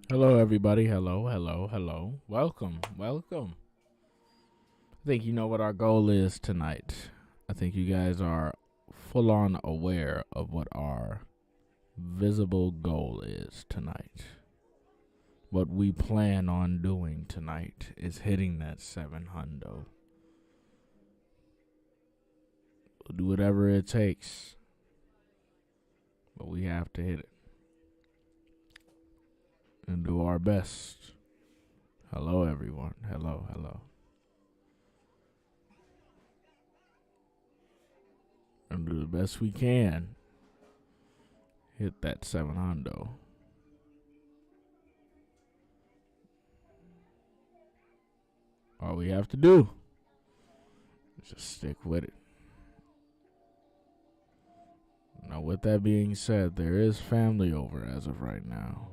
Hello, everybody. Hello, hello, hello. Welcome, welcome. I think you know what our goal is tonight. I think you guys are full on aware of what our visible goal is tonight. What we plan on doing tonight is hitting that 700. We'll do whatever it takes, but we have to hit it and do our best. Hello, everyone. Hello, hello. And do the best we can. Hit that 700. All we have to do is just stick with it. Now, with that being said, there is family over as of right now.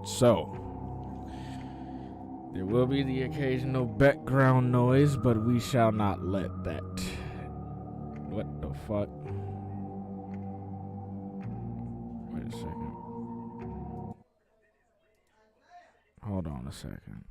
So, there will be the occasional background noise, but we shall not let that. What the fuck? Wait a second. Hold on a second.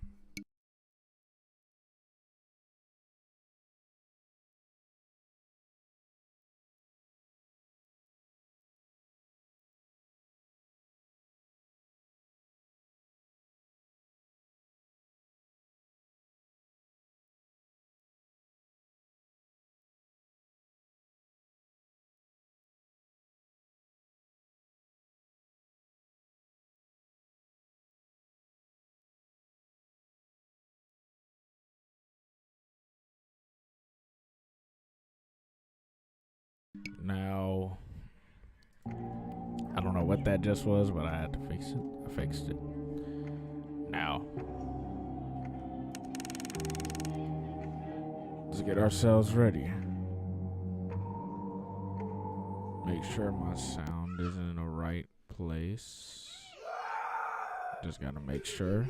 Now, I don't know what that just was, but I had to fix it. I fixed it. Now, let's get ourselves ready. Make sure my sound is in the right place. Just gotta make sure.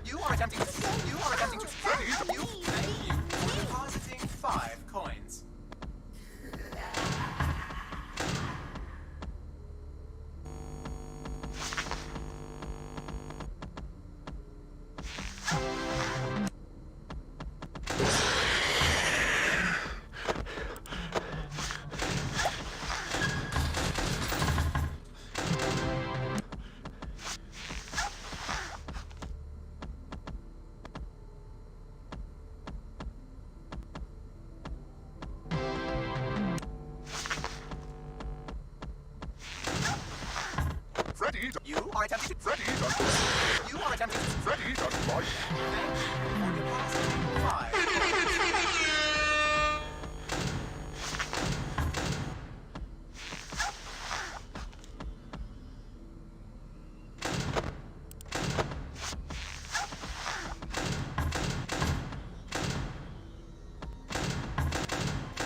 You are attempting to... Freddy does... You are attempting to... Freddy does right. Thank you for depositing 5.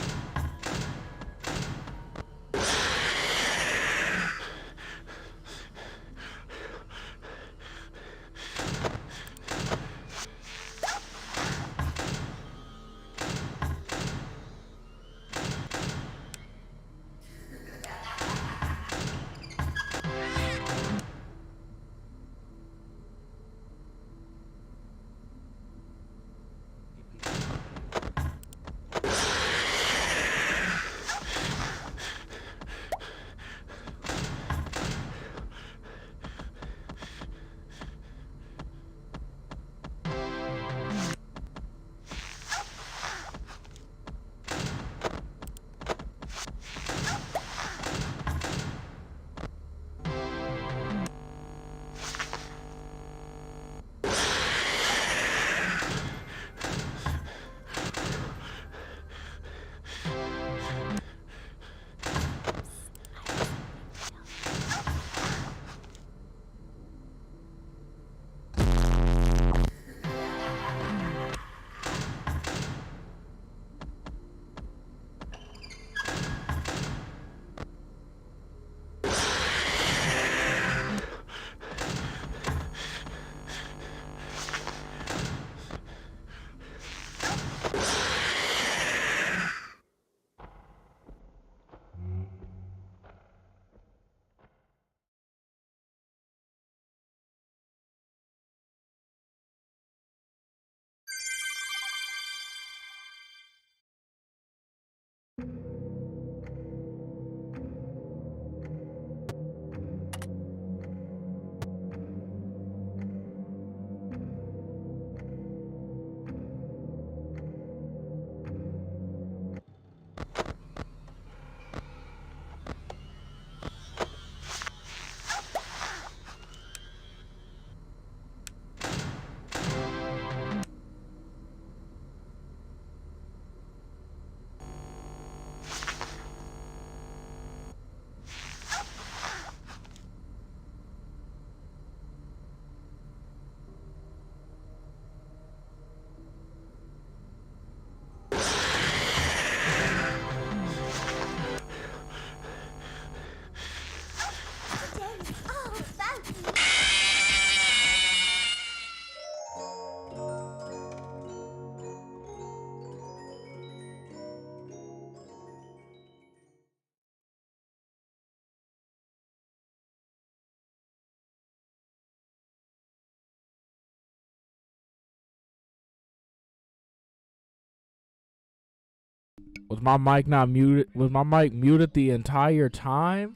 Was my mic not muted? Was my mic muted the entire time?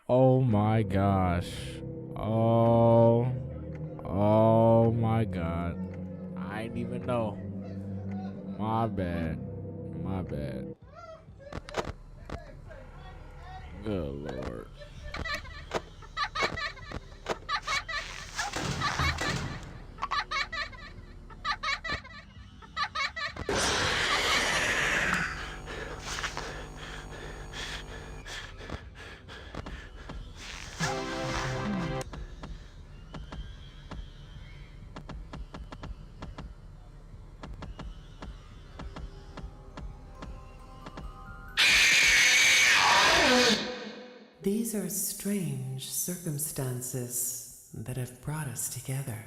Oh my gosh. Oh my god. I didn't even know. My bad. My bad. Good Lord. These are strange circumstances that have brought us together.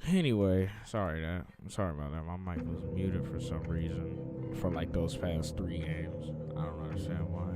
Anyway, sorry about that. My mic was muted for some reason for like those past 3 games. I don't understand why.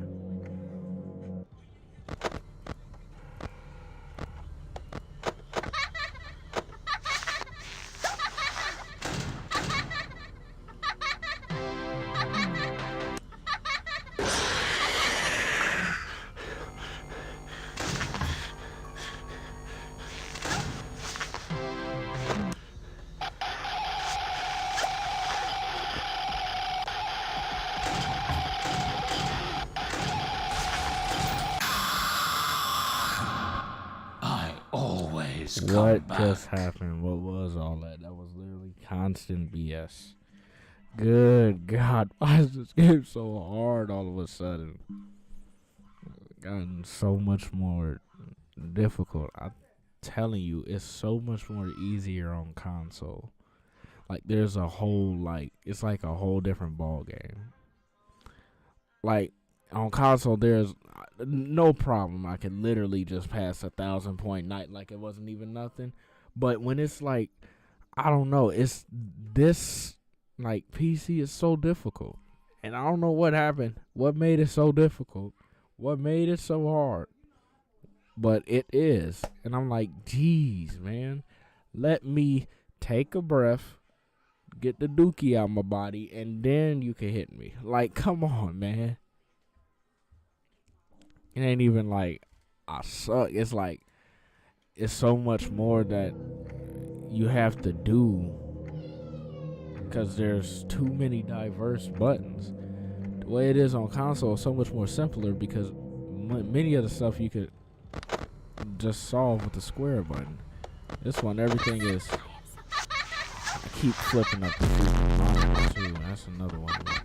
What just happened? What was all that? That was literally constant BS. Good God, why is this game so hard all of a sudden? Gotten so much more difficult. I'm telling you, it's so much more easier on console. Like there's a whole it's like a whole different ball game. Like on console, there's no problem. I can literally just pass 1,000-point night like it wasn't even nothing. But when it's like, I don't know, it's this like PC is so difficult, and I don't know what happened. What made it so difficult? What made it so hard? But it is, and I'm like, geez, man, let me take a breath, get the dookie out of my body, and then you can hit me. Like, come on, man. It ain't even like I suck. It's like it's so much more that you have to do because there's too many diverse buttons. The way it is on console is so much more simpler because many of the stuff you could just solve with the square button. This one, everything is. I keep flipping up the monitor too. That's another one of my things.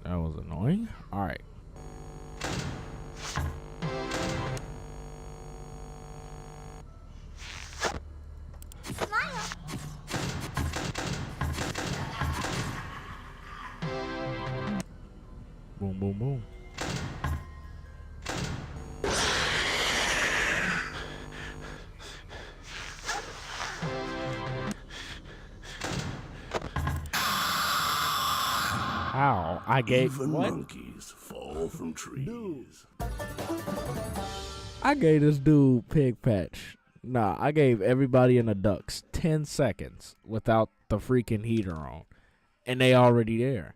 That was annoying. All right. Boom, boom, boom. How? I gave Even what? monkeys fall from trees. I gave this dude pig patch. Nah, I gave everybody in the ducks 10 seconds without the freaking heater on, and they already there.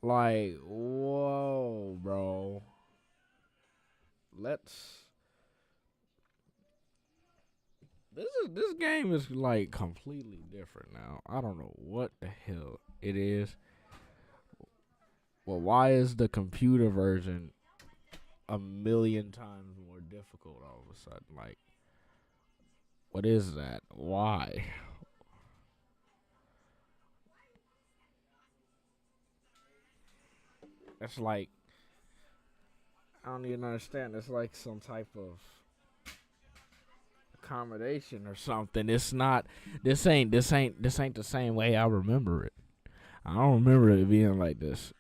Like, whoa, bro. This game is like completely different now. I don't know what the hell it is. Well, why is the computer version a million times more difficult all of a sudden? Like, what is that? Why? It's like, I don't even understand. It's like some type of accommodation or something. It's not. This ain't the same way I remember it. I don't remember it being like this.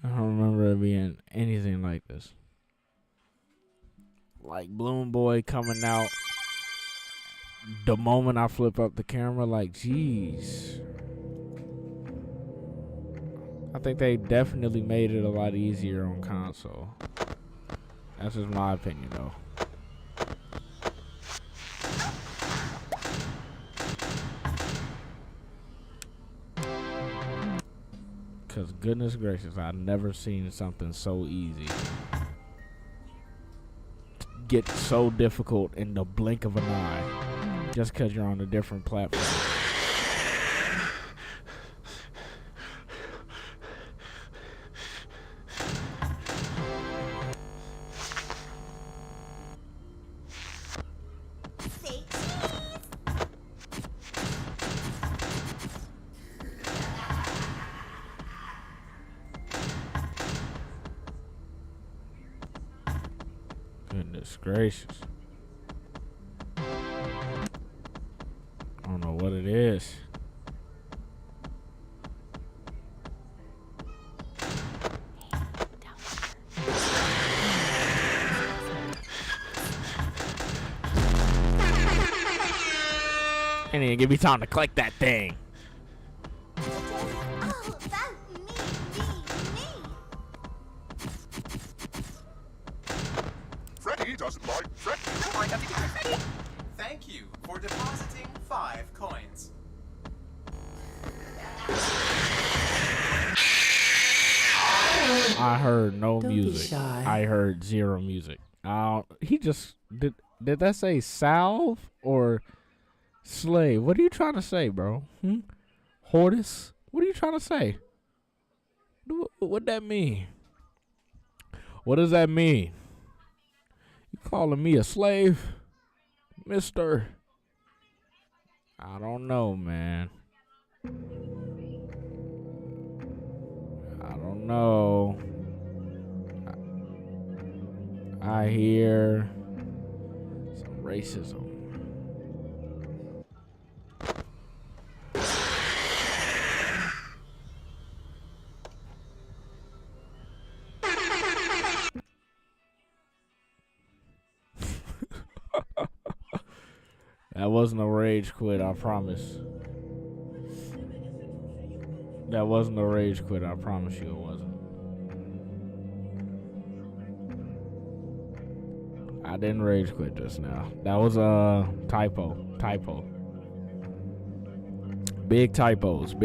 I don't remember it being anything like this. Like Bloom Boy coming out the moment I flip up the camera. Like, jeez. I think they definitely made it a lot easier on console. That's just my opinion, though. Because goodness gracious, I've never seen something so easy get so difficult in the blink of an eye just because you're on a different platform. Goodness gracious. I don't know what it is. Can't even give me time to click that thing. Freddy doesn't like Freddy. Thank you for depositing 5 coins. I heard no Don't be music. shy. I heard zero music. He just did that say salve or slave? What are you trying to say, bro? Hortus? What are you trying to say? What that mean? What does that mean? You calling me a slave, mister? I don't know, man. I don't know. I hear some racism. That wasn't a rage quit, I promise. That wasn't a rage quit, I promise you it wasn't. I didn't rage quit just now. That was a typo. Big typos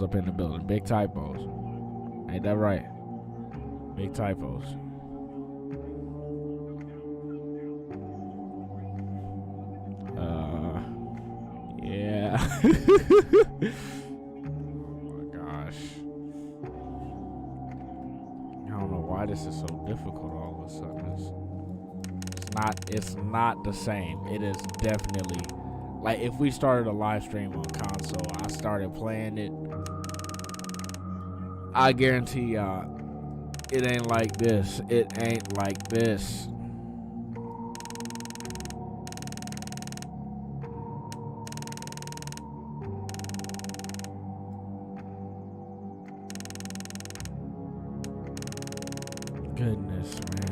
up in the building. Big typos. Ain't that right? Big typos. Yeah. Oh my gosh. I don't know why this is so difficult all of a sudden. It's not the same. It is definitely, like, if we started a live stream on console, I started playing it, I guarantee y'all, it ain't like this. It ain't like this. Goodness, man.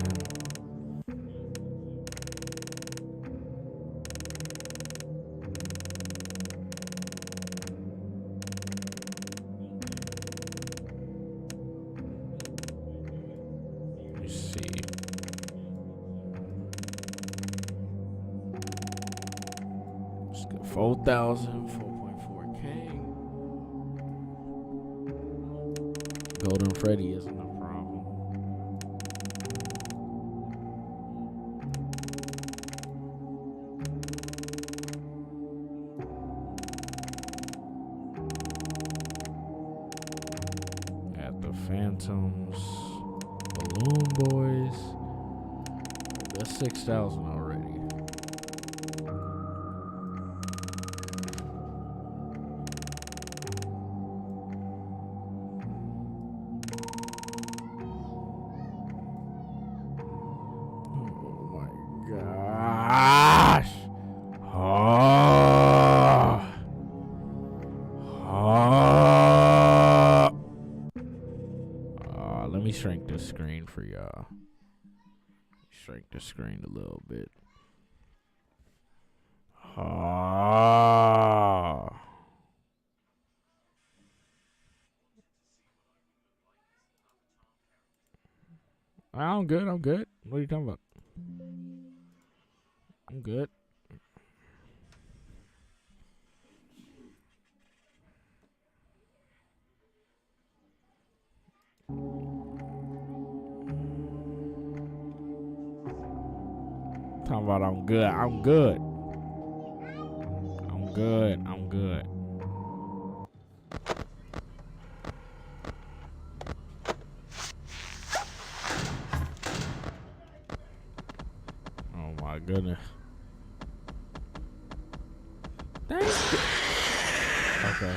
Let me see. Let's go 4,000, 4.4K. Golden Freddy isn't a problem. At the Phantoms, Balloon Boys. That's 6,000 already. Oh my gosh. Oh. Let me shrink the screen for y'all. Shrink the screen a little bit. I'm good. I'm good. What are you talking about? I'm good. Talking about I'm good. I'm good. I'm good. I'm good. Oh my goodness. Thank you. Okay.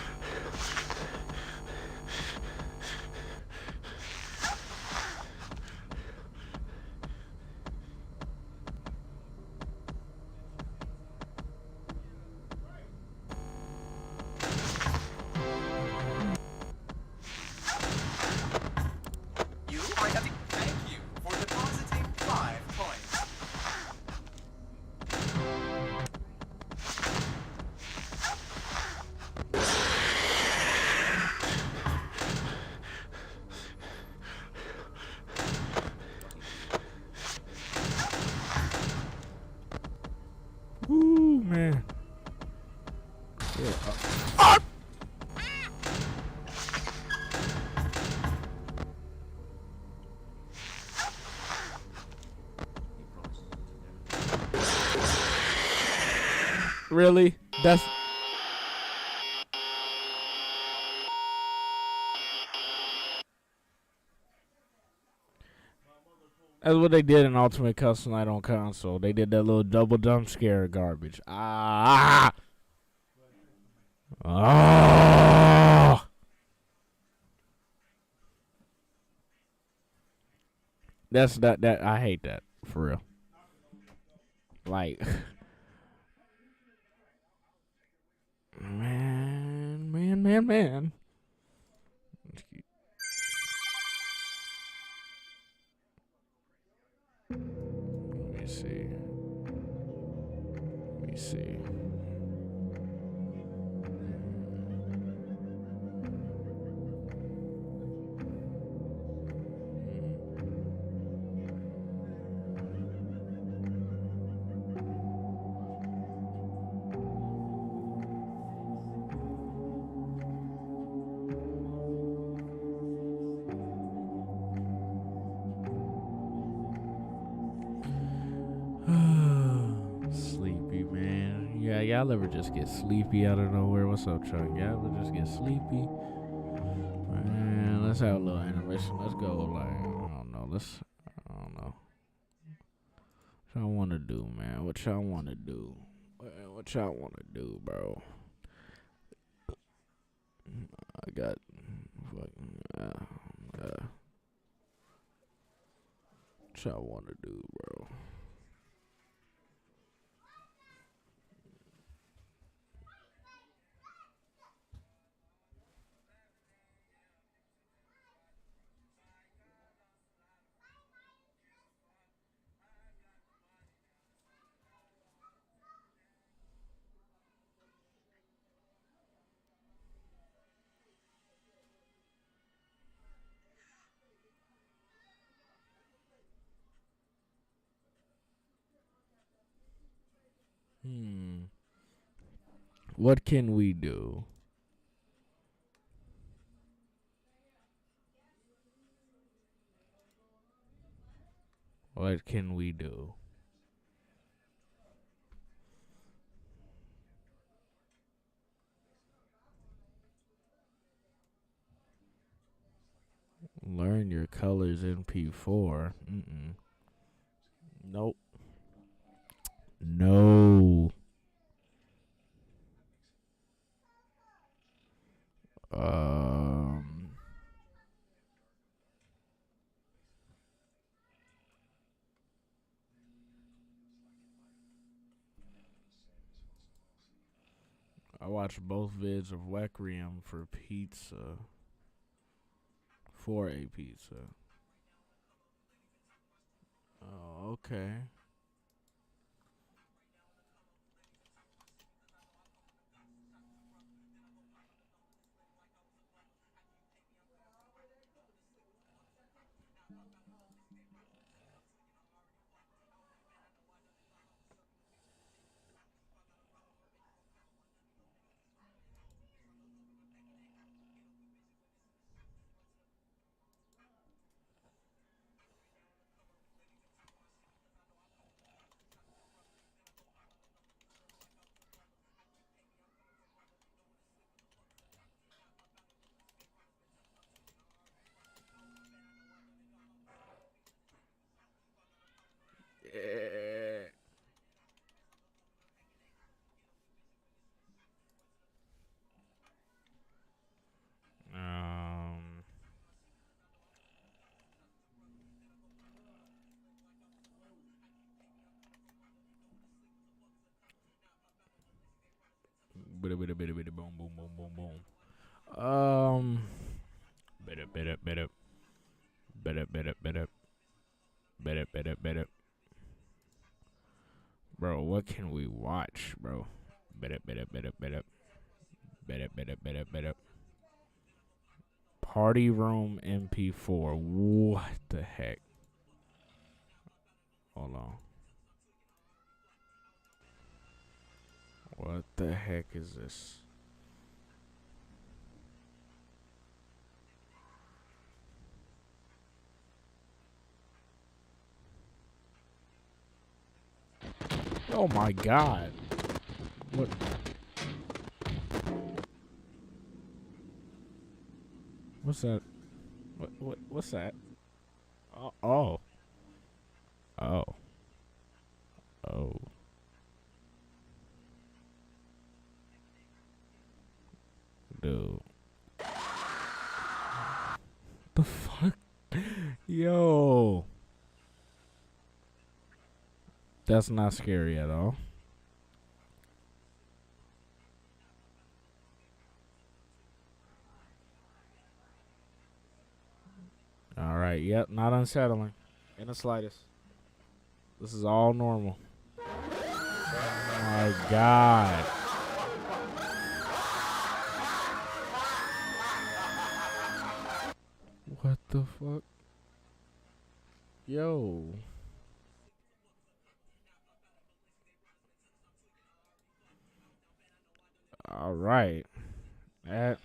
You are attempting. Thank you for depositing 5 points. Woo, man. Yeah. Really? That's what they did in Ultimate Custom Night on console. They did that little double jump scare garbage. That's that I hate that for real. Like man. Let me see. Let me see. Sleepy, man. Yeah, y'all ever just get sleepy out of nowhere? What's up, Chuck? Y'all ever just get sleepy? Man, let's have a little intermission. Let's go, like, I don't know. I don't know. What y'all want to do, man? What y'all want to do? What y'all want to do, bro? I got fucking... What y'all want to do, bro? What can we do? What can we do? Learn your colors in P4. Nope. No. I watched both vids of Wecrium for pizza. For a pizza. Oh, okay. Yeah. Um. Boom, boom, boom, boom, boom. Better, better, better, better, better, better, better, better, better. Bro, what can we watch, bro? Better, better, better, better, better, better, better, better. Party Room MP4. What the heck? Hold on. What the heck is this? Oh my god. What? What's that? What's that? Oh. Oh. Oh. Oh. Dude. The fuck? Yo. That's not scary at all. Alright, yep, not unsettling. In the slightest. This is all normal. Oh my god. What the fuck? Yo. Alright. That.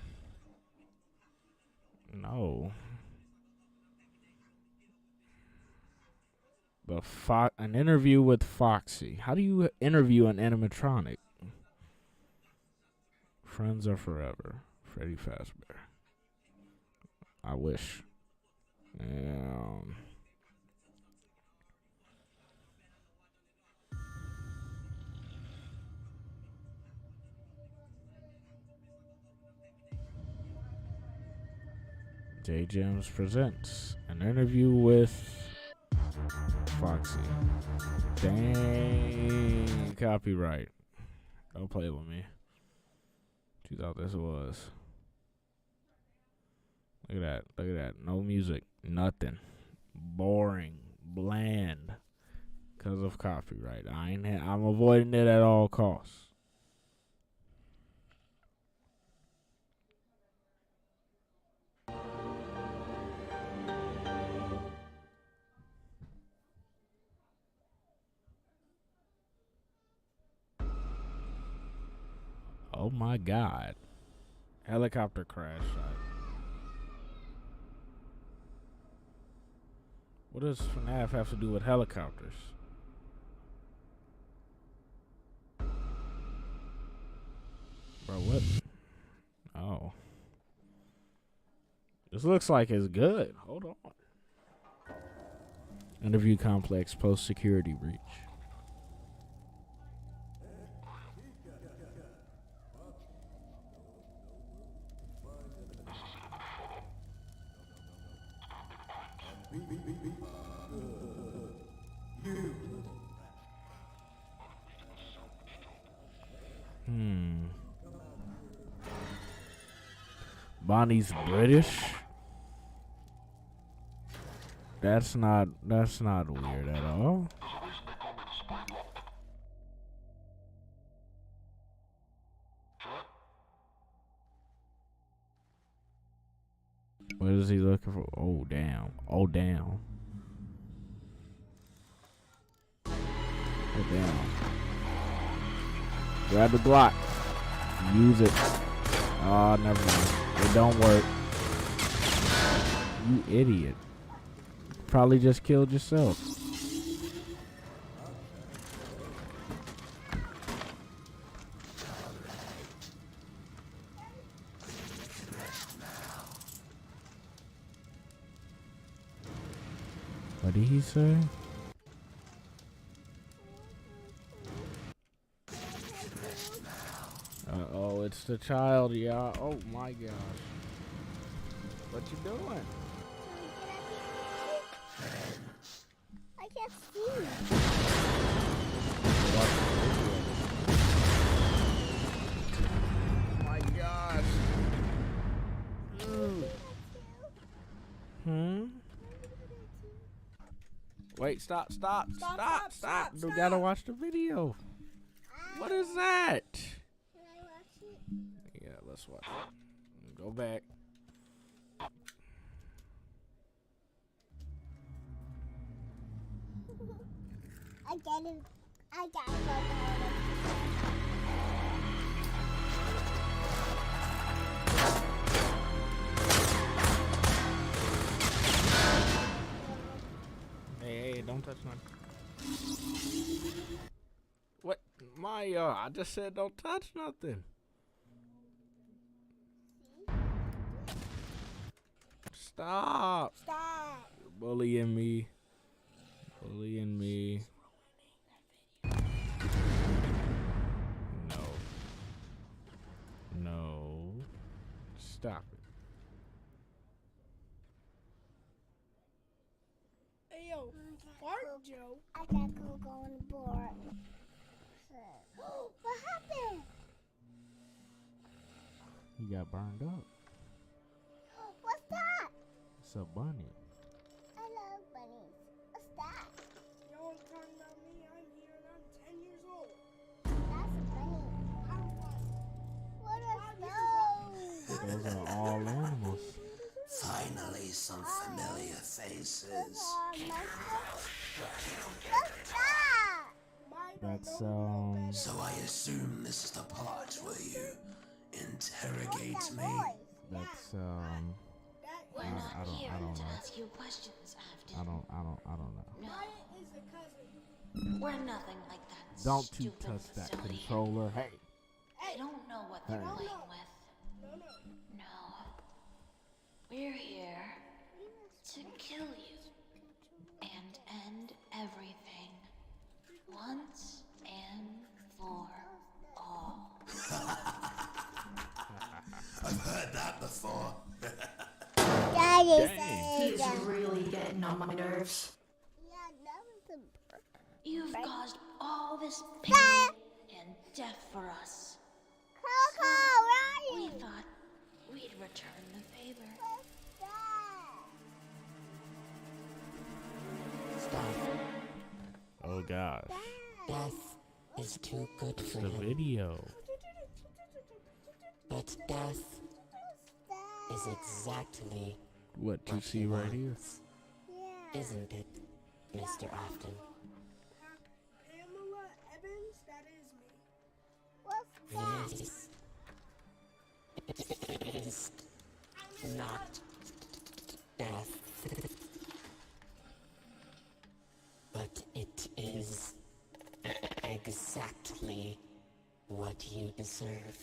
No. An interview with Foxy. How do you interview an animatronic? Friends are forever. Freddy Fazbear. I wish. J Gems presents an interview with Foxy. Dang. Copyright. Don't play with me. What you thought this was? Look at that. Look at that. No music. Nothing. Boring. Bland. Because of copyright. I'm avoiding it at all costs. Oh my God. Helicopter crash site. What does FNAF have to do with helicopters? Bro, what? Oh. This looks like it's good. Hold on. Interview complex post security breach. Bonnie's British? That's not weird at all. What is he looking for? Oh damn. Oh damn. Oh damn. Grab the Glock. Use it. Oh, never mind. It don't work. You idiot. Probably just killed yourself. What did he say? Uh-oh, it's the child, y'all. Oh my gosh. What you doing? I can't see. Oh my gosh. Wait, stop. You gotta watch the video. What is that? Can I watch it? Yeah, let's watch it. Go back. I gotta go. Hey, don't touch nothing. What? I just said don't touch nothing. Stop. You're bullying me. No. Stop it. Hey yo, fart Joe. I gotta go on the board. What happened? You got burned up. What's that? It's a bunny. I love bunnies. What's that? You know what I'm talking about me? I'm here and I'm 10 years old. That's a bunny. I'm fine. What are those? Those are all animals. Finally, some familiar faces. What's that? That's So I assume this is the part where you interrogate me. that's We're I not don't- here I don't to know. ask you questions, Afton. I don't know. No, Wyatt is a cousin. we're nothing like that. Don't you stupid touch that facility. controller. Hey. They don't know what they're Hey. playing with. No. We're here to kill you and end everything once and for all. I've heard that before. Daddy Dang. said He's really getting on my nerves. yeah, that was You've caused all this pain and death for us. Coco, where are We you? thought we'd return the favor. Oh gosh. Death is too good for The him. video. But death is exactly What you see right here? isn't it, Mr. Afton? Pamela Evans, that is me. This is not death. But it is exactly what you deserve.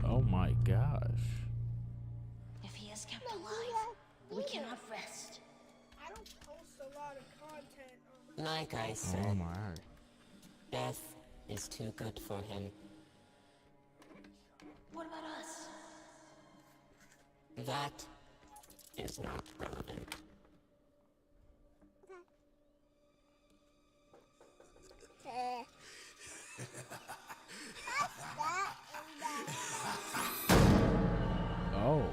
Oh my gosh. If he is kept alive, we cannot rest. I don't post a lot of content on my Like I Oh said, my. death is too good for him. What about us? That is not relevant. Oh.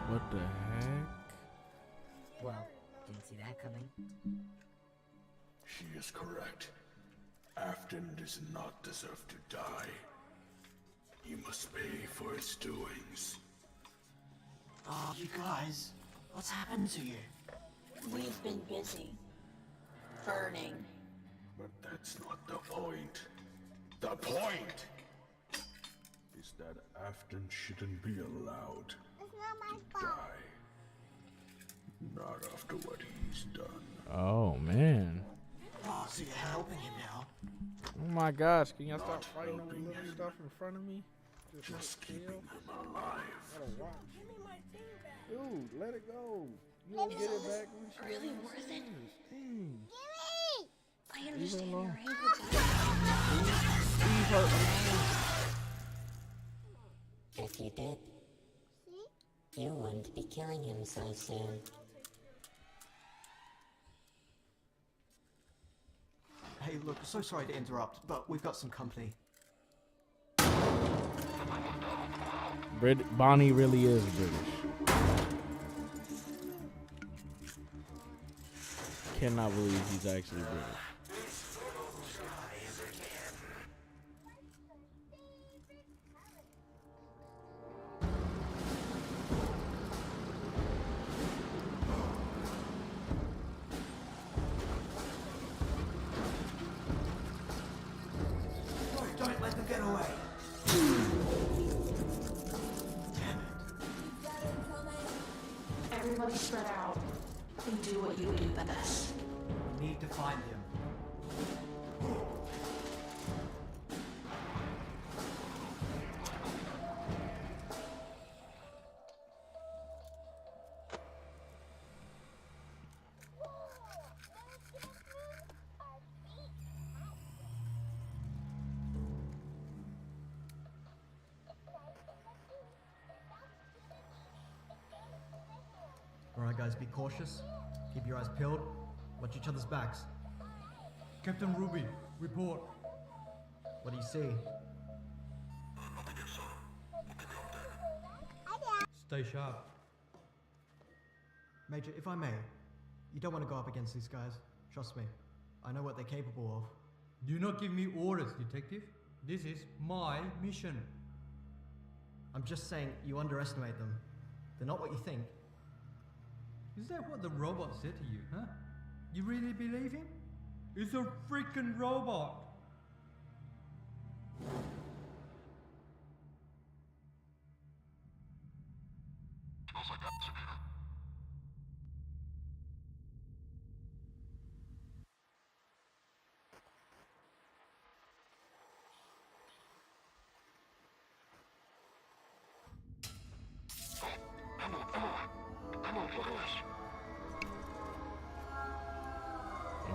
What the heck? Well, didn't see that coming. She is correct. Afton does not deserve to die. He must pay for his doings. Oh, you guys, what's happened to you? We've been busy. Burning. But that's not the point. The point is that Afton shouldn't be allowed It's not my to fault. die. Not after what he's done. Oh man. Oh, so you're helping him now? Oh my gosh. Can y'all stop Not fighting over helping little him. stuff in front of me? Just keeping him alive. Gotta watch. Give me my thing back. Dude, let it go. You won't get it back when she Really worth it? Dang. I understand alone. you're angry, but Leave her alone. If you did, you wouldn't be killing him so soon. Hey, look, so sorry to interrupt, but we've got some company. Bonnie really is British. Cannot believe he's actually British. Don't let them get away. Damn it. everybody spread out and do what you do best. Need to find him. Alright guys, be cautious. Keep your eyes peeled. Watch each other's backs. Captain Ruby, report. What do you see? Stay sharp. Major, if I may, you don't want to go up against these guys. Trust me. I know what they're capable of. Do not give me orders, detective. This is my mission. I'm just saying you underestimate them. They're not what you think. Is that what the robot said to you, huh? You really believe him? It's a freaking robot.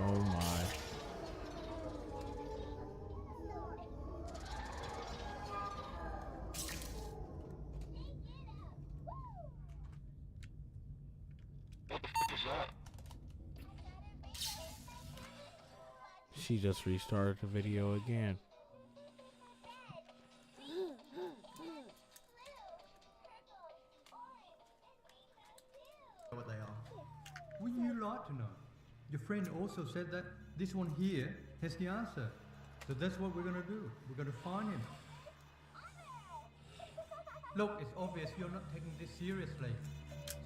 Oh my. She just restarted the video again. What they are. Wouldn't you like to know? Your friend also said that this one here has the answer. So that's what we're gonna do. We're gonna find him. Look, it's obvious you're not taking this seriously.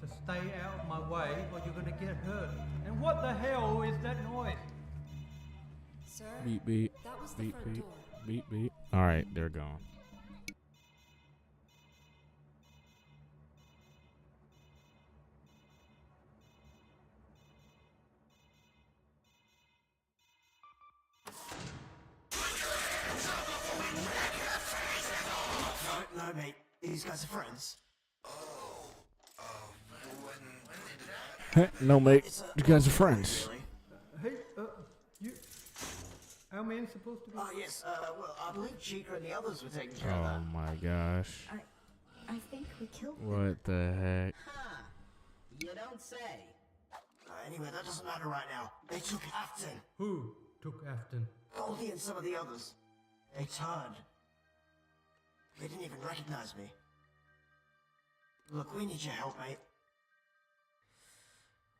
So stay out of my way or you're gonna get hurt. And what the hell is that noise? Sir, Beep beep. that was the Beep front beep. door. Beep beep. Alright, they're gone. No, mate. These guys are friends. No, mate. You guys are friends. Hey, you... Our man's supposed to be... Oh, yes. Well, I believe Chica and the others were taking care of Oh that. my gosh. I think we killed them. What the heck? Huh. You don't say. Anyway, that doesn't matter right now. They took Afton. Who took Afton? Goldie and some of the others. They turned. They didn't even recognize me. Look, we need your help, mate.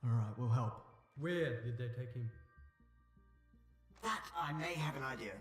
Alright, we'll help. Where did they take him? That I may have an idea.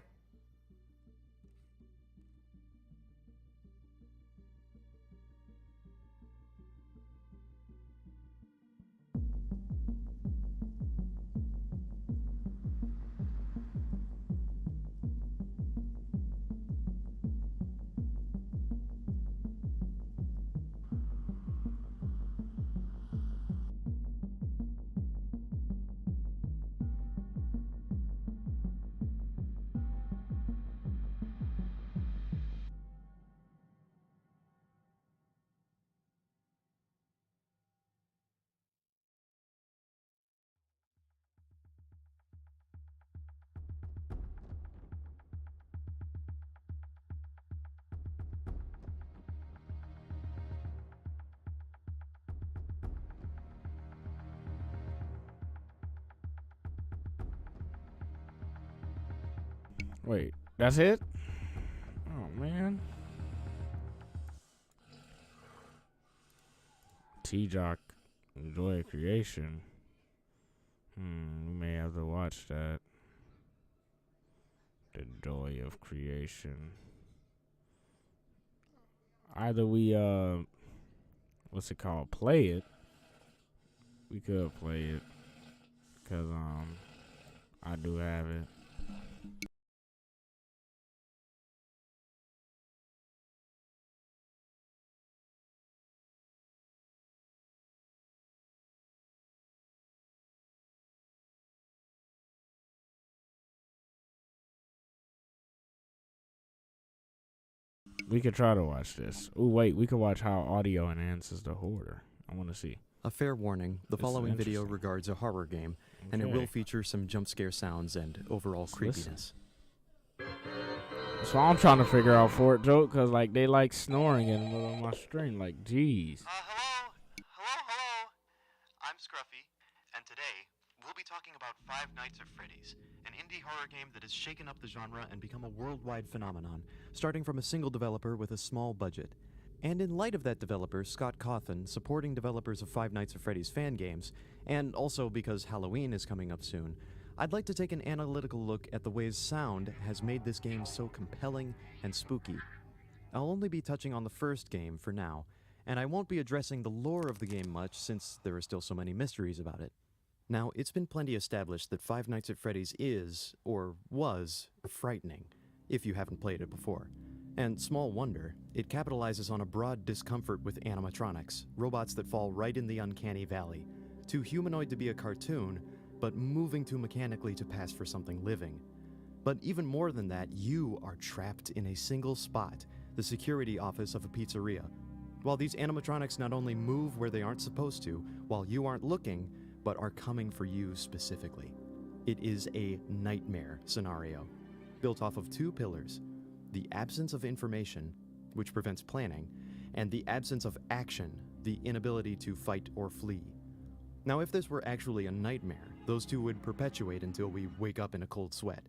Wait, that's it? Oh man. T-Jock, Joy of Creation. We may have to watch that. The Joy of Creation. Either we what's it called? Play it. We could play it. Cause I do have it. We could try to watch this. Oh wait, we could watch how audio enhances the horror. I want to see. A fair warning, the This is following video interesting. regards a horror game, and it Okay. will feature some jump scare sounds and overall Let's listen. creepiness. So I'm trying to figure out for it, joke, cause like they like snoring in the middle of my stream. Like, jeez. Hello. I'm Scruffy, and today we'll be talking about Five Nights at Freddy's, an indie horror game that has shaken up the genre and become a worldwide phenomenon, starting from a single developer with a small budget. And in light of that developer, Scott Cawthon, supporting developers of Five Nights at Freddy's fan games, and also because Halloween is coming up soon, I'd like to take an analytical look at the ways sound has made this game so compelling and spooky. I'll only be touching on the first game for now, and I won't be addressing the lore of the game much since there are still so many mysteries about it. Now, it's been plenty established that Five Nights at Freddy's is, or was, frightening, if you haven't played it before. And small wonder, it capitalizes on a broad discomfort with animatronics, robots that fall right in the uncanny valley, too humanoid to be a cartoon, but moving too mechanically to pass for something living. But even more than that, you are trapped in a single spot, the security office of a pizzeria. While these animatronics not only move where they aren't supposed to, while you aren't looking, but are coming for you specifically. It is a nightmare scenario, built off of two pillars: the absence of information, which prevents planning, and the absence of action, the inability to fight or flee. Now, if this were actually a nightmare, those two would perpetuate until we wake up in a cold sweat.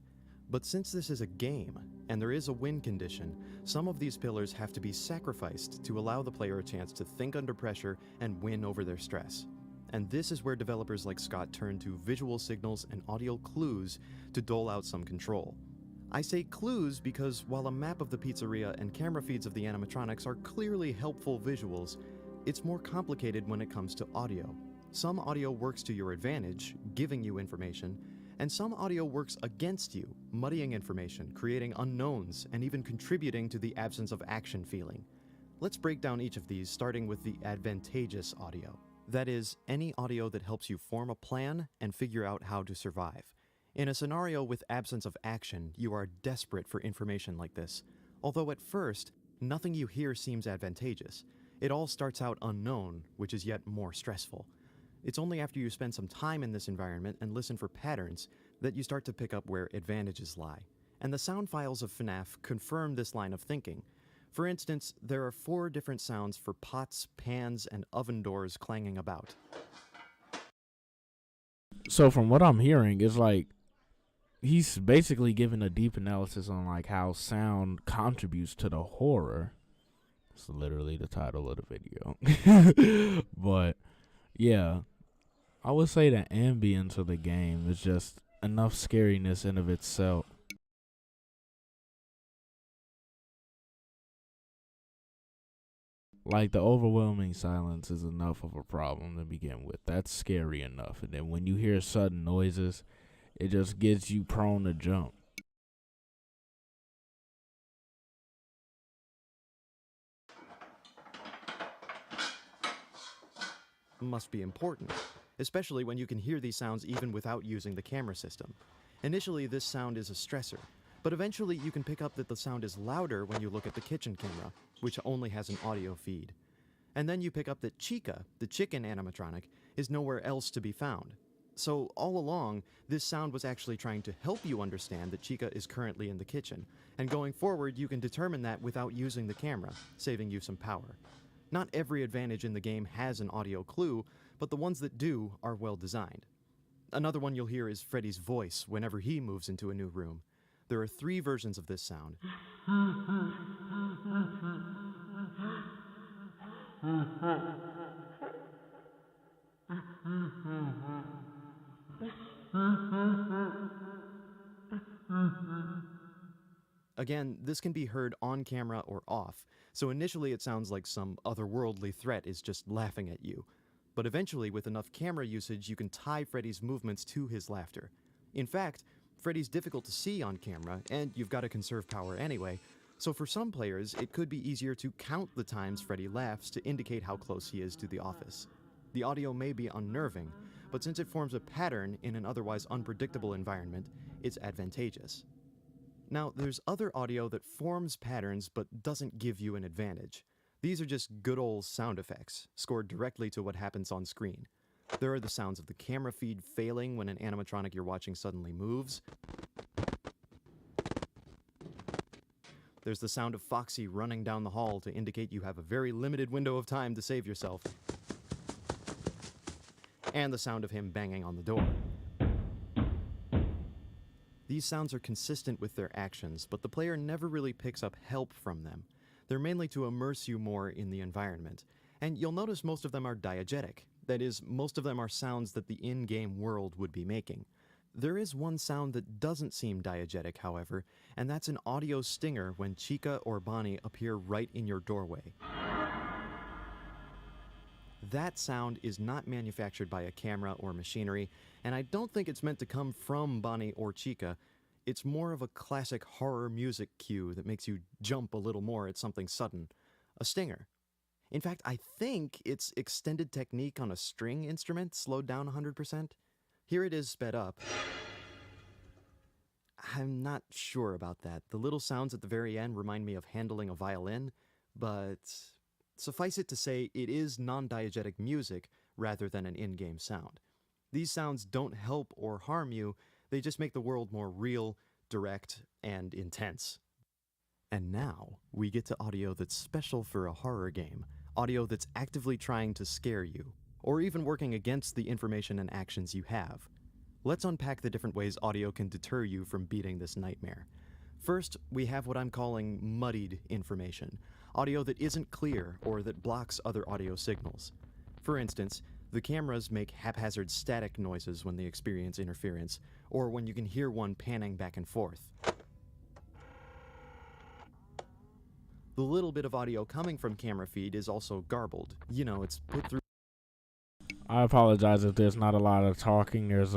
But since this is a game, and there is a win condition, some of these pillars have to be sacrificed to allow the player a chance to think under pressure and win over their stress. And this is where developers like Scott turn to visual signals and audio clues to dole out some control. I say clues because while a map of the pizzeria and camera feeds of the animatronics are clearly helpful visuals, it's more complicated when it comes to audio. Some audio works to your advantage, giving you information, and some audio works against you, muddying information, creating unknowns, and even contributing to the absence of action feeling. Let's break down each of these, starting with the advantageous audio. That is, any audio that helps you form a plan and figure out how to survive. In a scenario with absence of action, you are desperate for information like this. Although at first, nothing you hear seems advantageous. It all starts out unknown, which is yet more stressful. It's only after you spend some time in this environment and listen for patterns that you start to pick up where advantages lie. And the sound files of FNAF confirm this line of thinking. For instance, there are 4 different sounds for pots, pans, and oven doors clanging about. So from what I'm hearing, it's like he's basically giving a deep analysis on like how sound contributes to the horror. It's literally the title of the video. But yeah, I would say the ambience of the game is just enough scariness in of itself. Like the overwhelming silence is enough of a problem to begin with. That's scary enough. And then when you hear sudden noises, it just gets you prone to jump. Must be important, especially when you can hear these sounds even without using the camera system. Initially, this sound is a stressor, but eventually you can pick up that the sound is louder when you look at the kitchen camera, which only has an audio feed. And then you pick up that Chica, the chicken animatronic, is nowhere else to be found. So all along, this sound was actually trying to help you understand that Chica is currently in the kitchen, and going forward you can determine that without using the camera, saving you some power. Not every advantage in the game has an audio clue, but the ones that do are well designed. Another one you'll hear is Freddy's voice whenever he moves into a new room. There are 3 versions of this sound. Again, this can be heard on camera or off, so initially it sounds like some otherworldly threat is just laughing at you. But eventually, with enough camera usage, you can tie Freddy's movements to his laughter. In fact, Freddy's difficult to see on camera, and you've got to conserve power anyway, so for some players, it could be easier to count the times Freddy laughs to indicate how close he is to the office. The audio may be unnerving, but since it forms a pattern in an otherwise unpredictable environment, it's advantageous. Now, there's other audio that forms patterns but doesn't give you an advantage. These are just good old sound effects, scored directly to what happens on screen. There are the sounds of the camera feed failing when an animatronic you're watching suddenly moves. There's the sound of Foxy running down the hall to indicate you have a very limited window of time to save yourself. And the sound of him banging on the door. These sounds are consistent with their actions, but the player never really picks up help from them. They're mainly to immerse you more in the environment. And you'll notice most of them are diegetic. That is, most of them are sounds that the in-game world would be making. There is one sound that doesn't seem diegetic, however, and that's an audio stinger when Chica or Bonnie appear right in your doorway. That sound is not manufactured by a camera or machinery, and I don't think it's meant to come from Bonnie or Chica. It's more of a classic horror music cue that makes you jump a little more at something sudden. A stinger. In fact, I think it's extended technique on a string instrument slowed down 100%. Here it is sped up. I'm not sure about that. The little sounds at the very end remind me of handling a violin, but suffice it to say, it is non-diegetic music rather than an in-game sound. These sounds don't help or harm you, they just make the world more real, direct, and intense. And now, we get to audio that's special for a horror game, audio that's actively trying to scare you, or even working against the information and actions you have. Let's unpack the different ways audio can deter you from beating this nightmare. First, we have what I'm calling muddied information, audio that isn't clear or that blocks other audio signals. For instance, the cameras make haphazard static noises when they experience interference, or when you can hear one panning back and forth. The little bit of audio coming from camera feed is also garbled. You know, it's put through. I apologize if there's not a lot of talking. There's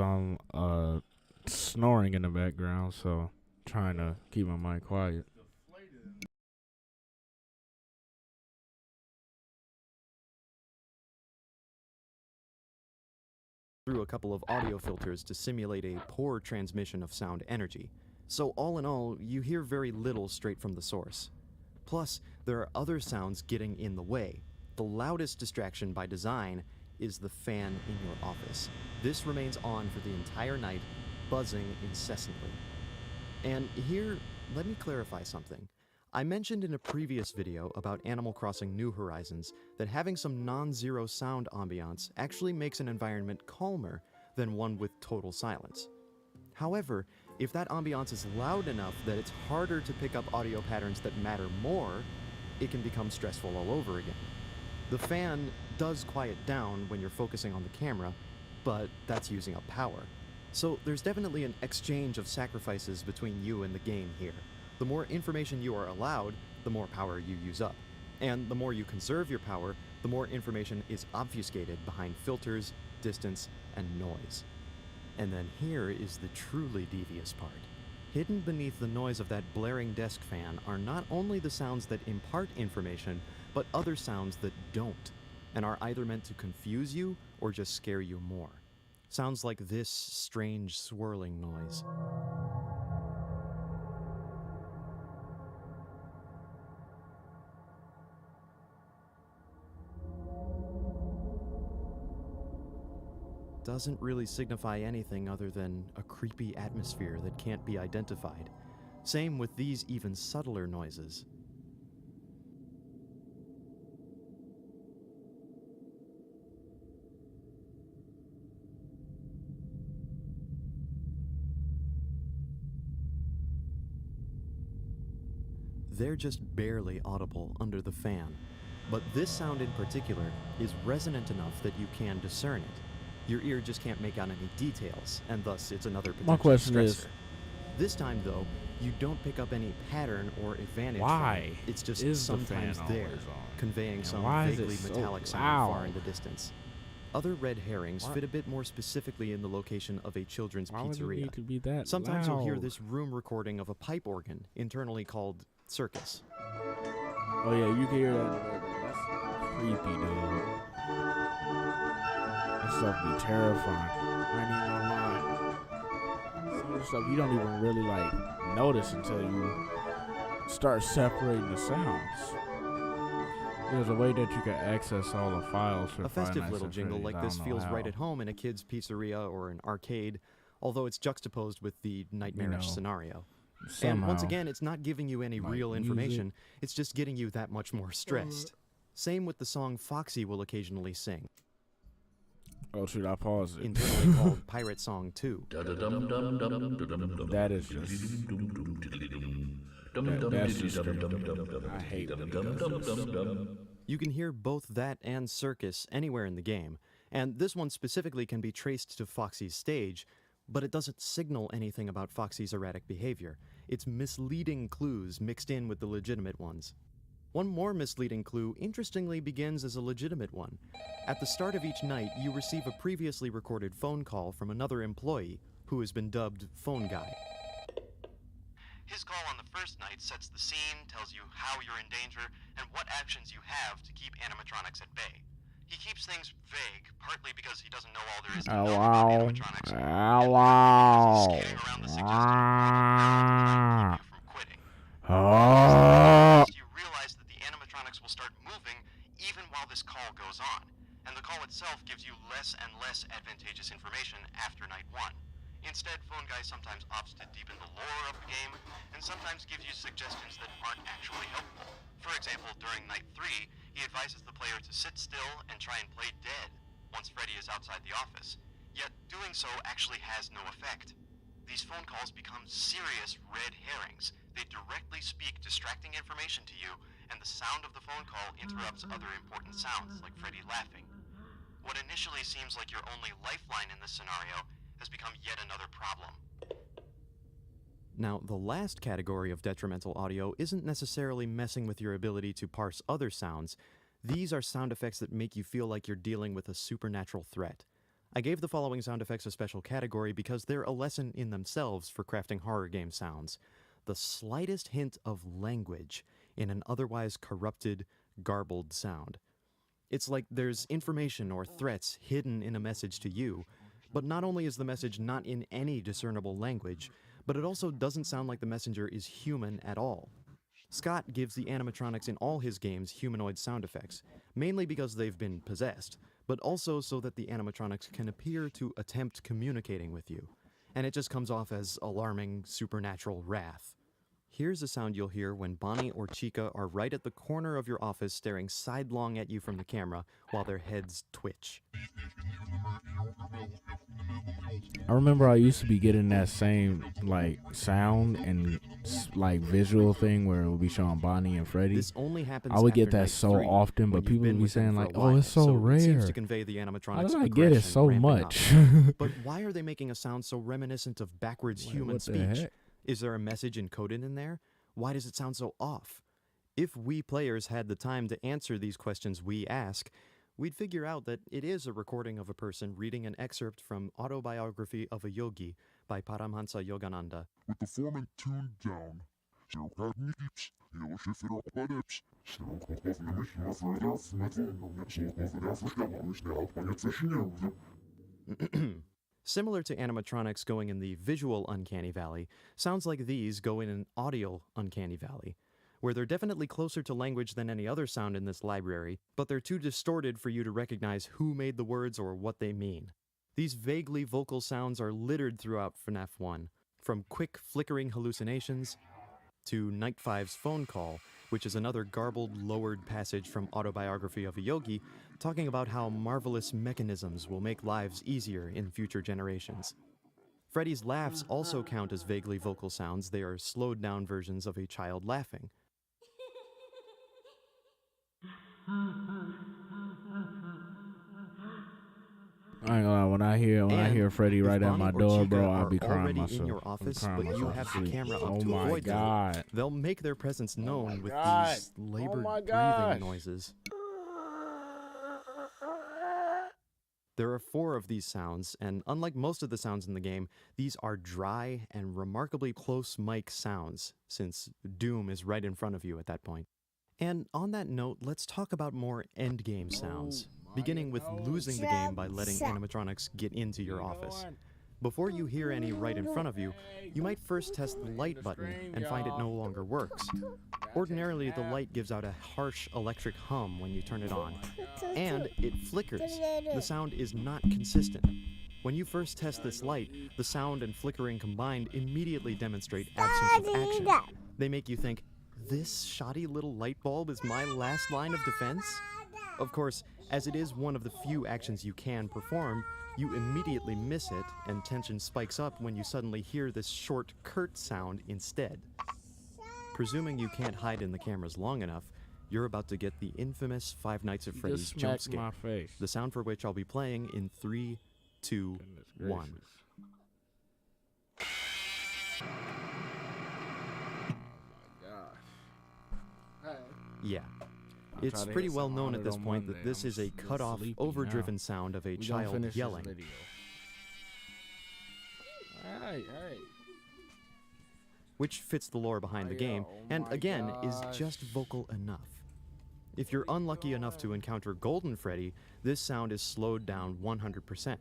snoring in the background, so trying to keep my mic quiet. Through a couple of audio filters to simulate a poor transmission of sound energy. So all in all, you hear very little straight from the source. Plus, there are other sounds getting in the way. The loudest distraction by design is the fan in your office. This remains on for the entire night, buzzing incessantly. And here, let me clarify something. I mentioned in a previous video about Animal Crossing New Horizons that having some non-zero sound ambiance actually makes an environment calmer than one with total silence. However, if that ambiance is loud enough that it's harder to pick up audio patterns that matter more, it can become stressful all over again. The fan does quiet down when you're focusing on the camera, but that's using up power. So there's definitely an exchange of sacrifices between you and the game here. The more information you are allowed, the more power you use up. And the more you conserve your power, the more information is obfuscated behind filters, distance, and noise. And then here is the truly devious part. Hidden beneath the noise of that blaring desk fan are not only the sounds that impart information, but other sounds that don't, and are either meant to confuse you or just scare you more. Sounds like this strange swirling noise. Doesn't really signify anything other than a creepy atmosphere that can't be identified. Same with these even subtler noises. They're just barely audible under the fan, but this sound in particular is resonant enough that you can discern it. Your ear just can't make out any details, and thus it's another potential My question stressor. is, this time though, you don't pick up any pattern or advantage why from it. It's just is the sometimes fan there, always on? conveying And some why is it vaguely so metallic sound loud? far in the distance. Other red herrings fit a bit more specifically in the location of a children's Why would it pizzeria. need to be that Sometimes you'll hear loud? this room recording of a pipe organ, internally called circus. Oh yeah, you can hear that in the background. That's creepy, dude. That stuff be terrifying. I ain't even gonna lie. Some of the stuff you don't even really like notice until you start separating the sounds. There's a way that you can access all the files for A Five festive Nights little at jingle Freddy's. like I this don't know feels right how. at home in a kid's pizzeria or an arcade, although it's juxtaposed with the nightmarish know, scenario. And Somehow. once again, it's not giving you any Like real music. information, it's just getting you that much more stressed. Same with the song Foxy will occasionally sing, Oh, should I pause it? internally called Pirate Song 2. That is just. That's just stupid. I hate when he does this. You can hear both that and circus anywhere in the game, and this one specifically can be traced to Foxy's stage, but it doesn't signal anything about Foxy's erratic behavior. It's misleading clues mixed in with the legitimate ones. One more misleading clue interestingly begins as a legitimate one. At the start of each night, you receive a previously recorded phone call from another employee who has been dubbed Phone Guy. His call on the first night sets the scene, tells you how you're in danger, and what actions you have to keep animatronics at bay. He keeps things vague, partly because he doesn't know all there is to know about animatronics, and partly because he's skating around the suggestion of you from quitting. You realize that the animatronics will start moving even while this call goes on, and the call itself gives you less and less advantageous information after night 1. Instead, Phone Guy sometimes opts to deepen the lore of the game, and sometimes gives you suggestions that aren't actually helpful. For example, during night 3, he advises the player to sit still and try and play dead once Freddy is outside the office. Yet doing so actually has no effect. These phone calls become serious red herrings. They directly speak distracting information to you, and the sound of the phone call interrupts other important sounds, like Freddy laughing. What initially seems like your only lifeline in this scenario has become yet another problem. Now, the last category of detrimental audio isn't necessarily messing with your ability to parse other sounds. These are sound effects that make you feel like you're dealing with a supernatural threat. I gave the following sound effects a special category because they're a lesson in themselves for crafting horror game sounds. The slightest hint of language in an otherwise corrupted, garbled sound. It's like there's information or threats hidden in a message to you, but not only is the message not in any discernible language, but it also doesn't sound like the messenger is human at all. Scott gives the animatronics in all his games humanoid sound effects, mainly because they've been possessed, but also so that the animatronics can appear to attempt communicating with you, and it just comes off as alarming supernatural wrath. Here's a sound you'll hear when Bonnie or Chica are right at the corner of your office staring sidelong at you from the camera while their heads twitch. I remember I used to be getting that same like sound and like visual thing where it would be showing Bonnie and Freddy. This only happens I would after get that night so 3, often, but when you've people been would be with them saying for a like, "Oh, while, it's so It rare." seems to convey the How animatronics' did I get it aggression so ramping up. much? But why are they making a sound so reminiscent of backwards Like, human what the speech? heck? Is there a message encoded in there? Why does it sound so off? If we players had the time to answer these questions we ask, we'd figure out that it is a recording of a person reading an excerpt from Autobiography of a Yogi by Paramhansa Yogananda. With the foreman tuned down, Similar to animatronics going in the visual uncanny valley, sounds like these go in an audio uncanny valley, where they're definitely closer to language than any other sound in this library, but they're too distorted for you to recognize who made the words or what they mean. These vaguely vocal sounds are littered throughout FNAF 1, from quick flickering hallucinations to Night 5's phone call, which is another garbled, lowered passage from Autobiography of a Yogi, talking about how marvelous mechanisms will make lives easier in future generations. Freddy's laughs also count as vaguely vocal sounds. They are slowed down versions of a child laughing. I ain't gonna lie, when I hear Freddy right at my door, bro, I'll be crying already myself. in your office, I'm but crying you myself have to the sleep. camera up Oh to my avoid God. them. They'll make their presence known with God. these labored my breathing gosh. noises. There are 4 of these sounds, and unlike most of the sounds in the game, these are dry and remarkably close mic sounds, since Doom is right in front of you at that point. And on that note, let's talk about more endgame sounds, beginning with losing the game by letting animatronics get into your office. Before you hear any right in front of you, you might first test the light button and find it no longer works. Ordinarily, the light gives out a harsh electric hum when you turn it on, and it flickers. The sound is not consistent. When you first test this light, the sound and flickering combined immediately demonstrate absence of action. They make you think, this shoddy little light bulb is my last line of defense? Of course, as it is one of the few actions you can perform, you immediately miss it, and tension spikes up when you suddenly hear this short, curt sound instead. Presuming you can't hide in the cameras long enough, you're about to get the infamous Five Nights at Freddy's jump scare, my face. the sound for which I'll be playing in 3, 2, 1. Yeah. It's pretty well known at this point that this is a cut-off, overdriven sound of a child yelling. Which fits the lore behind the game, and again, is just vocal enough. If you're unlucky enough to encounter Golden Freddy, this sound is slowed down 100%.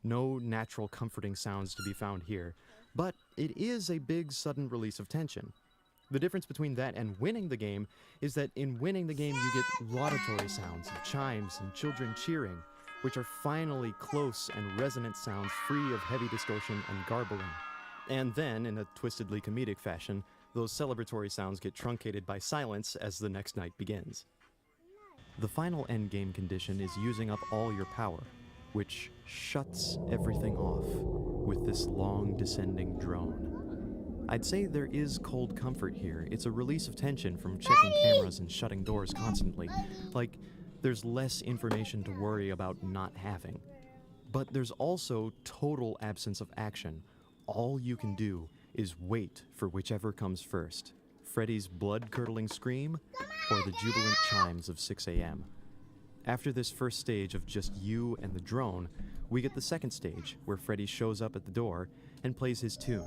No natural comforting sounds to be found here, but it is a big sudden release of tension. The difference between that and winning the game is that in winning the game you get laudatory sounds of chimes and children cheering, which are finally close and resonant sounds free of heavy distortion and garbling. And then, in a twistedly comedic fashion, those celebratory sounds get truncated by silence as the next night begins. The final endgame condition is using up all your power, which shuts everything off with this long descending drone. I'd say there is cold comfort here. It's a release of tension from checking cameras and shutting doors constantly. Like, there's less information to worry about not having. But there's also total absence of action. All you can do is wait for whichever comes first. Freddy's blood-curdling scream or the jubilant chimes of 6 a.m. After this first stage of just you and the drone, we get the second stage, where Freddy shows up at the door and plays his tune,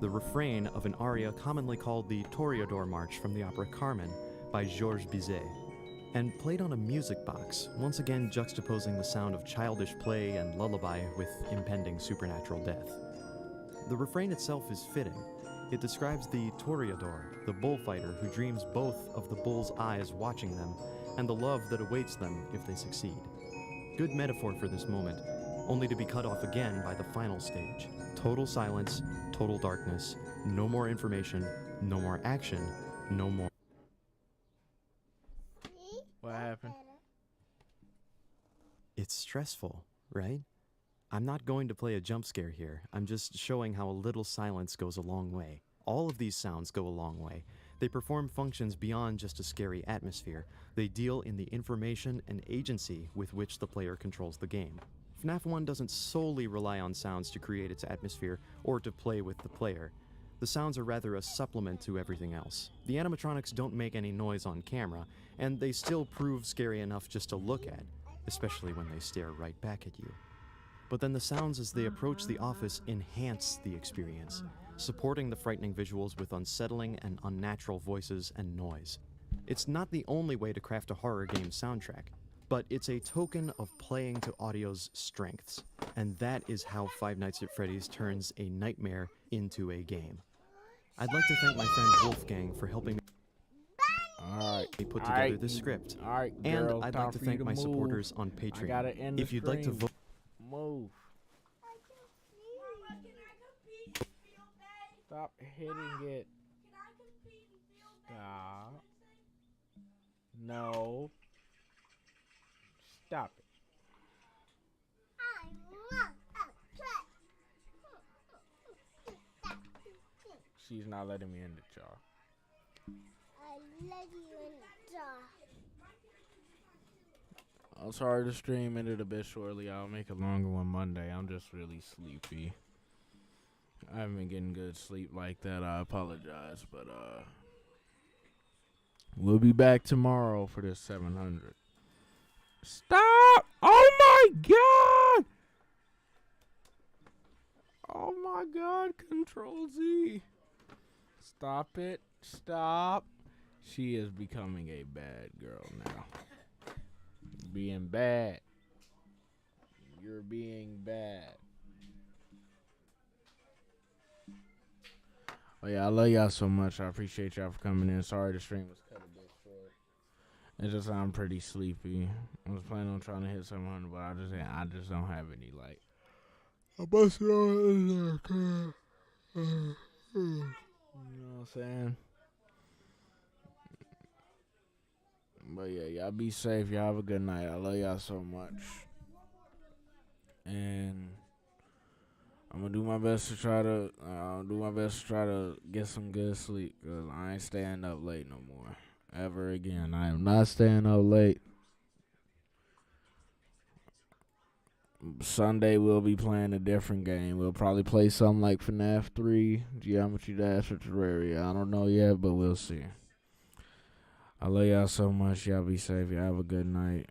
the refrain of an aria commonly called the Toreador March from the opera Carmen by Georges Bizet, and played on a music box, once again juxtaposing the sound of childish play and lullaby with impending supernatural death. The refrain itself is fitting. It describes the Toreador, the bullfighter who dreams both of the bull's eyes watching them and the love that awaits them if they succeed. Good metaphor for this moment, only to be cut off again by the final stage. Total silence, total darkness, no more information, no more action, no more. What happened? It's stressful, right? I'm not going to play a jump scare here. I'm just showing how a little silence goes a long way. All of these sounds go a long way. They perform functions beyond just a scary atmosphere. They deal in the information and agency with which the player controls the game. FNAF 1 doesn't solely rely on sounds to create its atmosphere or to play with the player. The sounds are rather a supplement to everything else. The animatronics don't make any noise on camera, and they still prove scary enough just to look at, especially when they stare right back at you. But then the sounds as they approach the office enhance the experience, supporting the frightening visuals with unsettling and unnatural voices and noise. It's not the only way to craft a horror game soundtrack, but it's a token of playing to audio's strengths, and that is how Five Nights at Freddy's turns a nightmare into a game. I'd like to thank my friend Wolfgang for helping me put together this script. Alright, And girl, I'd time like to for you thank my move. supporters on I Patreon. gotta end the If you'd like to stream. vote, Move. Stop hitting it. Stop. No. Stop it. She's not letting me end it, y'all. I let you in the jar. I'm sorry the stream ended a bit shortly. I'll make a longer one Monday. I'm just really sleepy. I haven't been getting good sleep like that. I apologize, but we'll be back tomorrow for this 700. Stop! Oh my god! Oh my god, Control Z. Stop it. Stop. She is becoming a bad girl now. Being bad. You're being bad. Oh yeah, I love y'all so much. I appreciate y'all for coming in. Sorry the stream was cut a bit short. It's just I'm pretty sleepy. I was planning on trying to hit 700, but I just don't have any like. I busted all in there, you know what I'm saying? But yeah, y'all be safe. Y'all have a good night. I love y'all so much. And I'm gonna do my best to try to get some good sleep, cause I ain't staying up late no more. Ever again. I am not staying up late. Sunday we'll be playing a different game. We'll probably play something like FNAF 3, Geometry Dash, or Terraria. I don't know yet, but we'll see. I love y'all so much. Y'all be safe. Y'all have a good night.